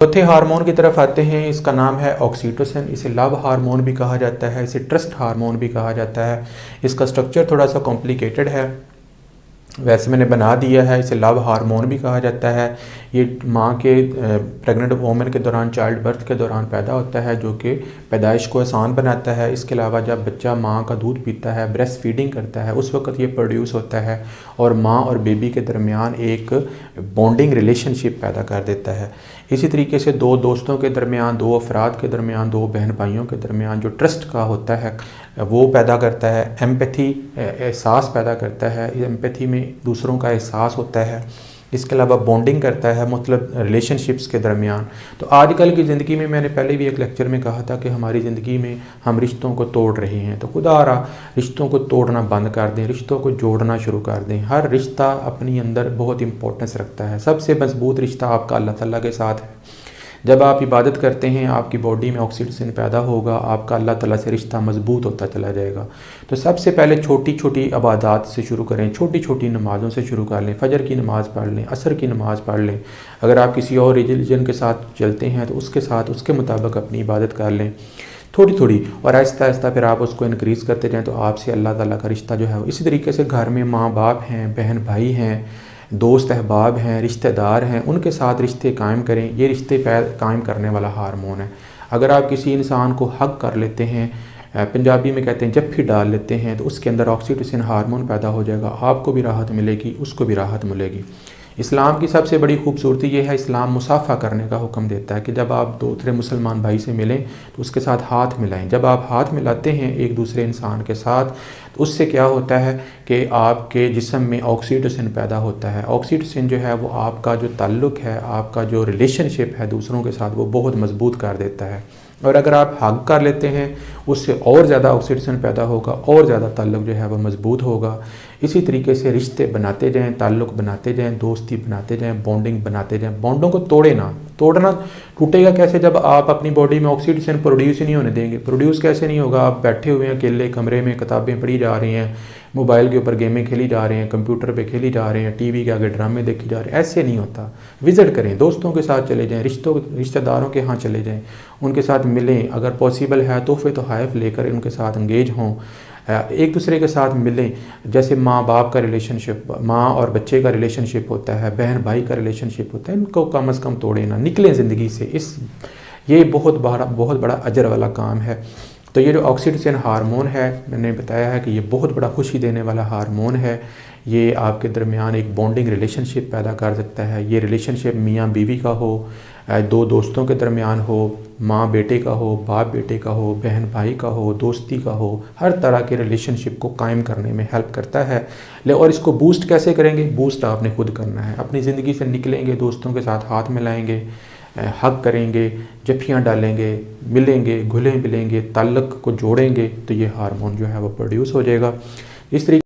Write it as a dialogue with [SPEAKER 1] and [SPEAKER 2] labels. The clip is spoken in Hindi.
[SPEAKER 1] चौथे हार्मोन की तरफ आते हैं। इसका नाम है ऑक्सीटोसिन। इसे लव हार्मोन भी कहा जाता है, इसे ट्रस्ट हार्मोन भी कहा जाता है। इसका स्ट्रक्चर थोड़ा सा कॉम्प्लिकेटेड है, वैसे मैंने बना दिया है। इसे लव हार्मोन भी कहा जाता है। ये माँ के प्रेग्नेंट वोमेन के दौरान, चाइल्ड बर्थ के दौरान पैदा होता है, जो कि पैदाइश को आसान बनाता है। इसके अलावा जब बच्चा माँ का दूध पीता है, ब्रेस्ट फीडिंग करता है, उस वक्त ये प्रोड्यूस होता है और माँ और बेबी के दरमियान एक बॉन्डिंग रिलेशनशिप पैदा कर देता है। इसी तरीके से दो दोस्तों के दरमियान, दो अफराद के दरमियान, दो बहन भाइयों के दरमियान जो ट्रस्ट का होता है वो पैदा करता है। एम्पैथी, एहसास पैदा करता है। एम्पैथी में दूसरों का एहसास होता है। इसके अलावा बॉन्डिंग करता है, मतलब रिलेशनशिप्स के दरमियान। तो आजकल की ज़िंदगी में, मैंने पहले भी एक लेक्चर में कहा था कि हमारी ज़िंदगी में हम रिश्तों को तोड़ रहे हैं। तो खुदा रिश्तों को तोड़ना बंद कर दें, रिश्तों को जोड़ना शुरू कर दें। हर रिश्ता अपनी अंदर बहुत इंपॉर्टेंस रखता है। सबसे मजबूत रिश्ता आपका अल्लाह ताला के साथ है। जब आप इबादत करते हैं, आपकी बॉडी में ऑक्सीटोसिन पैदा होगा, आपका अल्लाह ताला से रिश्ता मजबूत होता चला जाएगा। तो सबसे पहले छोटी छोटी इबादत से शुरू करें, छोटी छोटी नमाज़ों से शुरू कर लें। फजर की नमाज़ पढ़ लें, असर की नमाज़ पढ़ लें। अगर आप किसी और रिलीजन के साथ चलते हैं तो उसके साथ, उसके मुताबिक अपनी इबादत कर लें थोड़ी थोड़ी, और आहिस्ता आहिस्ता फिर आप उसको इनक्रीज़ करते जाएँ तो आपसे अल्लाह ताला का रिश्ता जो है। इसी तरीके से घर में माँ बाप हैं, बहन भाई हैं, दोस्त अहबाब हैं, रिश्तेदार हैं, उनके साथ रिश्ते कायम करें। ये रिश्ते कायम करने वाला हार्मोन है। अगर आप किसी इंसान को हक कर लेते हैं, पंजाबी में कहते हैं जप्फी डाल लेते हैं, तो उसके अंदर ऑक्सीटोसिन हार्मोन पैदा हो जाएगा। आपको भी राहत मिलेगी, उसको भी राहत मिलेगी। इस्लाम की सबसे बड़ी खूबसूरती ये है, इस्लाम मुसाफ़ा करने का हुक्म देता है कि जब आप दूसरे मुसलमान भाई से मिलें तो उसके साथ हाथ मिलाएं। जब आप हाथ मिलाते हैं एक दूसरे इंसान के साथ तो उससे क्या होता है कि आपके जिस्म में ऑक्सीटोसिन पैदा होता है। ऑक्सीटोसिन जो है वो आपका जो ताल्लुक़ है, आपका जो रिलेशनशिप है दूसरों के साथ, वो बहुत मजबूत कर देता है। और अगर आप हग कर लेते हैं, उससे और ज़्यादा ऑक्सीटोसिन पैदा होगा, और ज़्यादा ताल्लुक़ जो है वह मजबूत होगा। इसी तरीके से रिश्ते बनाते जाएं, ताल्लुक़ बनाते जाएं, दोस्ती बनाते जाएं, बॉन्डिंग बनाते जाएं। बॉन्डों को तोड़े ना। तोड़ना टूटेगा कैसे? जब आप अपनी बॉडी में ऑक्सीटोसिन प्रोड्यूस ही नहीं होने देंगे। प्रोड्यूस कैसे नहीं होगा? आप बैठे हुए हैं अकेले कमरे में, किताबें पढ़ी जा रही हैं, मोबाइल के ऊपर गेमें खेली जा रहे हैं, कंप्यूटर पे खेली जा रहे हैं, टीवी के आगे ड्रामे देखी जा रहे हैं। ऐसे नहीं होता। विज़िट करें, दोस्तों के साथ चले जाएं, रिश्तेदारों के यहाँ चले जाएं, उनके साथ मिलें। अगर पॉसिबल है तोहफ़े तोहफ़ लेकर उनके साथ इंगेज हों, एक दूसरे के साथ मिलें। जैसे माँ बाप का रिलेशनशिप, माँ और बच्चे का रिलेशनशिप होता है, बहन भाई का रिलेशनशिप होता है, इनको कम से कम तोड़े ना, निकलें ज़िंदगी से। ये बहुत बड़ा अजर वाला काम है। तो ये जो ऑक्सीटोसिन हार्मोन है, मैंने बताया है कि ये बहुत बड़ा खुशी देने वाला हार्मोन है। ये आपके दरमियान एक बॉन्डिंग रिलेशनशिप पैदा कर सकता है। ये रिलेशनशिप मियाँ बीवी का हो, दो दोस्तों के दरमियान हो, माँ बेटे का हो, बाप बेटे का हो, बहन भाई का हो, दोस्ती का हो, हर तरह के रिलेशनशिप को कायम करने में हेल्प करता है। और इसको बूस्ट कैसे करेंगे? बूस्ट आपने खुद करना है। अपनी ज़िंदगी से निकलेंगे, दोस्तों के साथ हाथ मिलाएंगे, हक करेंगे, जफ्फियाँ डालेंगे, मिलेंगे, घुलें मिलेंगे, ताल्लुक़ को जोड़ेंगे, तो ये हार्मोन जो है वो प्रोड्यूस हो जाएगा। इस तरीके